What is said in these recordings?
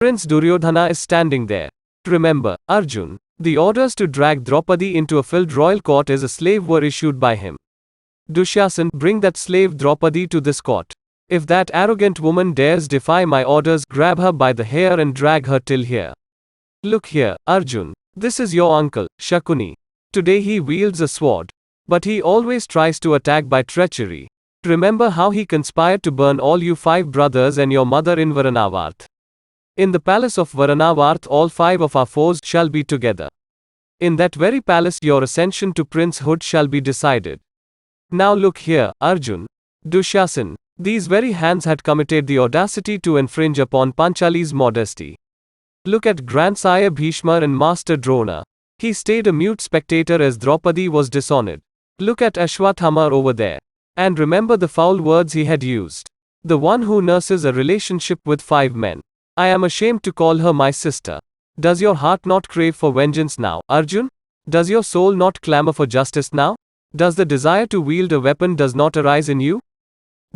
Prince Duryodhana is standing there. Remember, Arjun, the orders to drag Draupadi into a filled royal court as a slave were issued by him. Dushasan, bring that slave Draupadi to this court. If that arrogant woman dares defy my orders, grab her by the hair and drag her till here. Look here, Arjun. This is your uncle, Shakuni. Today he wields a sword. But he always tries to attack by treachery. Remember how he conspired to burn all you 5 brothers and your mother in Varanavarth. In the palace of Varanavarth all 5 of our foes shall be together. In that very palace your ascension to princehood shall be decided. Now look here, Arjun. Dushasan, these very hands had committed the audacity to infringe upon Panchali's modesty. Look at Grandsire Bhishma and Master Drona. He stayed a mute spectator as Draupadi was dishonored. Look at Ashwathama over there. And remember the foul words he had used. The one who nurses a relationship with 5 men. I am ashamed to call her my sister. Does your heart not crave for vengeance now, Arjun? Does your soul not clamor for justice now? Does the desire to wield a weapon does not arise in you?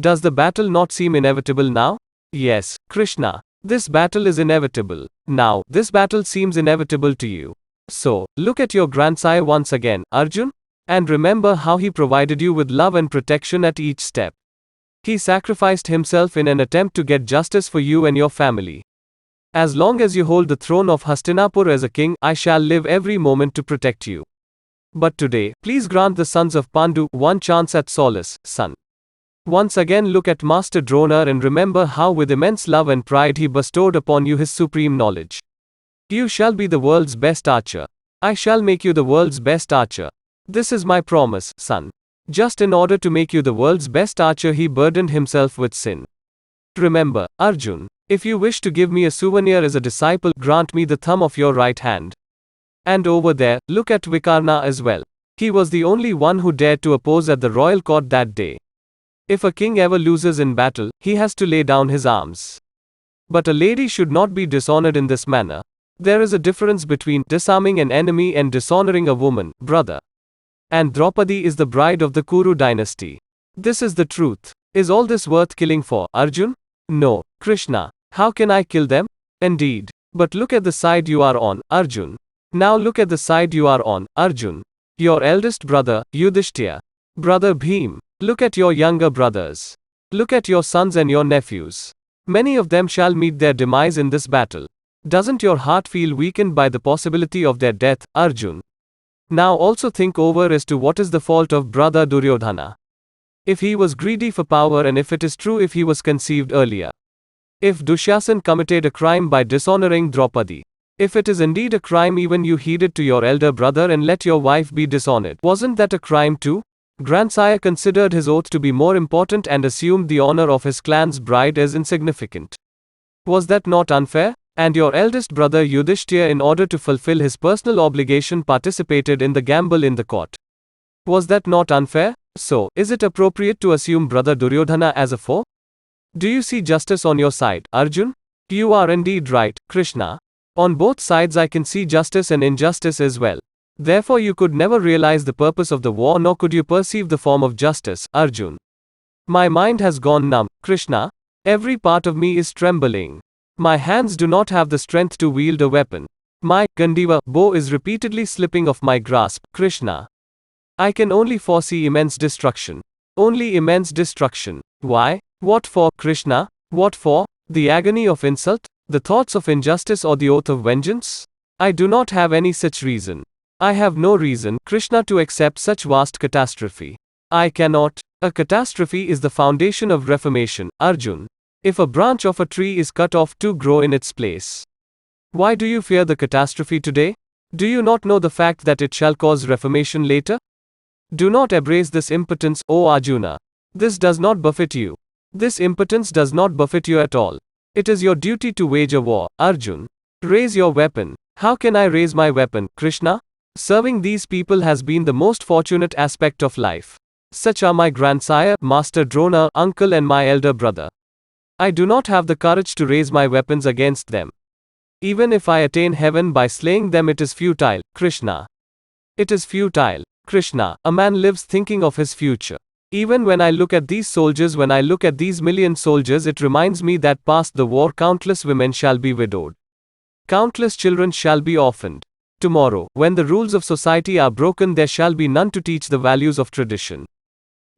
Does the battle not seem inevitable now? Yes, Krishna. This battle is inevitable. Now, this battle seems inevitable to you. So, look at your grandsire once again, Arjun. And remember how he provided you with love and protection at each step. He sacrificed himself in an attempt to get justice for you and your family. As long as you hold the throne of Hastinapur as a king, I shall live every moment to protect you. But today, please grant the sons of Pandu one chance at solace, son. Once again look at Master Drona and remember how with immense love and pride he bestowed upon you his supreme knowledge. You shall be the world's best archer. I shall make you the world's best archer. This is my promise, son. Just in order to make you the world's best archer he burdened himself with sin. Remember, Arjun, if you wish to give me a souvenir as a disciple, grant me the thumb of your right hand. And over there, look at Vikarna as well. He was the only one who dared to oppose at the royal court that day. If a king ever loses in battle, he has to lay down his arms. But a lady should not be dishonored in this manner. There is a difference between disarming an enemy and dishonoring a woman, brother. And Draupadi is the bride of the Kuru dynasty. This is the truth. Is all this worth killing for, Arjun? No, Krishna. How can I kill them? Indeed. But look at the side you are on, Arjun. Now look at the side you are on, Arjun. Your eldest brother, Yudhishthira. Brother Bhim. Look at your younger brothers. Look at your sons and your nephews. Many of them shall meet their demise in this battle. Doesn't your heart feel weakened by the possibility of their death, Arjun? Now also think over as to what is the fault of brother Duryodhana. If he was greedy for power and if it is true if he was conceived earlier. If Dushasan committed a crime by dishonoring Draupadi. If it is indeed a crime even you heeded to your elder brother and let your wife be dishonored. Wasn't that a crime too? Grandsire considered his oath to be more important and assumed the honor of his clan's bride as insignificant. Was that not unfair? And your eldest brother Yudhishthira in order to fulfill his personal obligation participated in the gamble in the court. Was that not unfair? So, is it appropriate to assume brother Duryodhana as a foe? Do you see justice on your side, Arjun? You are indeed right, Krishna. On both sides I can see justice and injustice as well. Therefore you could never realize the purpose of the war nor could you perceive the form of justice, Arjun. My mind has gone numb, Krishna. Every part of me is trembling. My hands do not have the strength to wield a weapon. My Gandiva bow is repeatedly slipping off my grasp, Krishna. I can only foresee immense destruction. Only immense destruction. Why? What for, Krishna? What for? The agony of insult? The thoughts of injustice or the oath of vengeance? I do not have any such reason. I have no reason, Krishna, to accept such vast catastrophe. I cannot. A catastrophe is the foundation of reformation, Arjun. If a branch of a tree is cut off to grow in its place. Why do you fear the catastrophe today? Do you not know the fact that it shall cause reformation later? Do not embrace this impotence, O Arjuna. This does not buffet you. This impotence does not buffet you at all. It is your duty to wage a war, Arjun. Raise your weapon. How can I raise my weapon, Krishna? Serving these people has been the most fortunate aspect of life. Such are my grandsire, Master Drona, uncle and my elder brother. I do not have the courage to raise my weapons against them. Even if I attain heaven by slaying them, it is futile, Krishna. It is futile, Krishna. A man lives thinking of his future. Even when I look at these soldiers, when I look at these million soldiers, it reminds me that past the war countless women shall be widowed. Countless children shall be orphaned. Tomorrow, when the rules of society are broken, there shall be none to teach the values of tradition.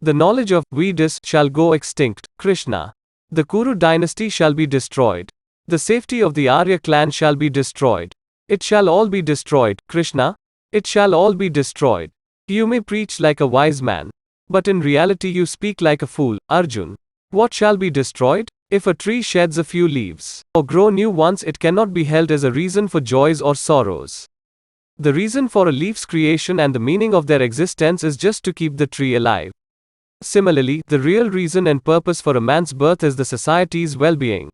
The knowledge of Vedas shall go extinct, Krishna. The Kuru dynasty shall be destroyed. The safety of the Arya clan shall be destroyed. It shall all be destroyed, Krishna. It shall all be destroyed. You may preach like a wise man, but in reality you speak like a fool, Arjun. What shall be destroyed? If a tree sheds a few leaves, or grow new ones, it cannot be held as a reason for joys or sorrows. The reason for a leaf's creation and the meaning of their existence is just to keep the tree alive. Similarly, the real reason and purpose for a man's birth is the society's well-being.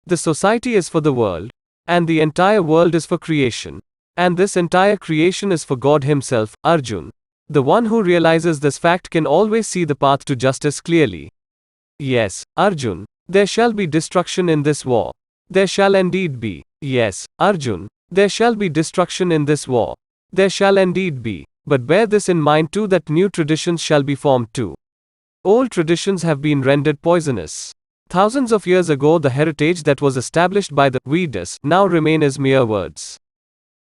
The society is for the world, and the entire world is for creation. And this entire creation is for God Himself, Arjun. The one who realizes this fact can always see the path to justice clearly. Yes, Arjun, there shall be destruction in this war. There shall indeed be. Yes, Arjun, there shall be destruction in this war. There shall indeed be. But bear this in mind too, that new traditions shall be formed too. Old traditions have been rendered poisonous. Thousands of years ago, the heritage that was established by the Vedas now remain as mere words.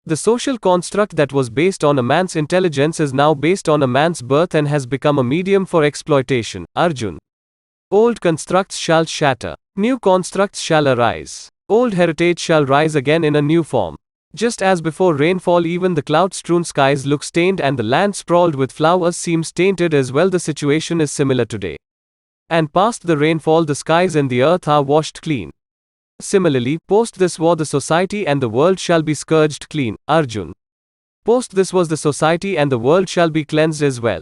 The social construct that was based on a man's intelligence is now based on a man's birth and has become a medium for exploitation, Arjun. Old constructs shall shatter. New constructs shall arise. Old heritage shall rise again in a new form. Just as before rainfall even the cloud-strewn skies look stained and the land sprawled with flowers seems tainted, as well the situation is similar today. And past the rainfall the skies and the earth are washed clean. Similarly, post this war the society and the world shall be scourged clean, Arjun. Post this was the society and the world shall be cleansed as well.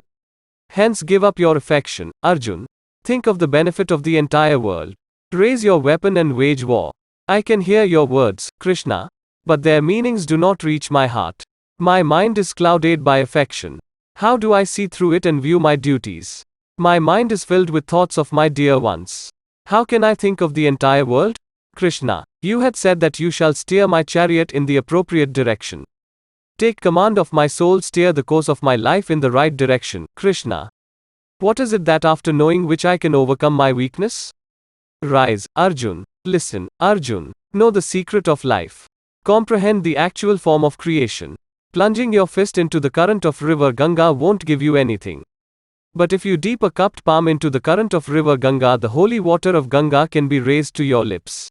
Hence give up your affection, Arjun. Think of the benefit of the entire world. Raise your weapon and wage war. I can hear your words, Krishna, but their meanings do not reach my heart. My mind is clouded by affection. How do I see through it and view my duties? My mind is filled with thoughts of my dear ones. How can I think of the entire world? Krishna, you had said that you shall steer my chariot in the appropriate direction. Take command of my soul, steer the course of my life in the right direction, Krishna. What is it that after knowing which I can overcome my weakness? Rise, Arjun. Listen, Arjun. Know the secret of life. Comprehend the actual form of creation. Plunging your fist into the current of river Ganga won't give you anything. But if you dip a cupped palm into the current of river Ganga, the holy water of Ganga can be raised to your lips.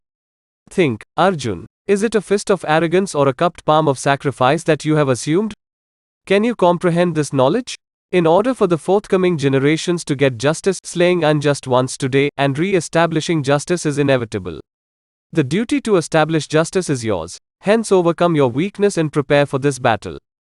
Think, Arjun. Is it a fist of arrogance or a cupped palm of sacrifice that you have assumed? Can you comprehend this knowledge? In order for the forthcoming generations to get justice, slaying unjust ones today and re-establishing justice is inevitable. The duty to establish justice is yours. Hence overcome your weakness and prepare for this battle.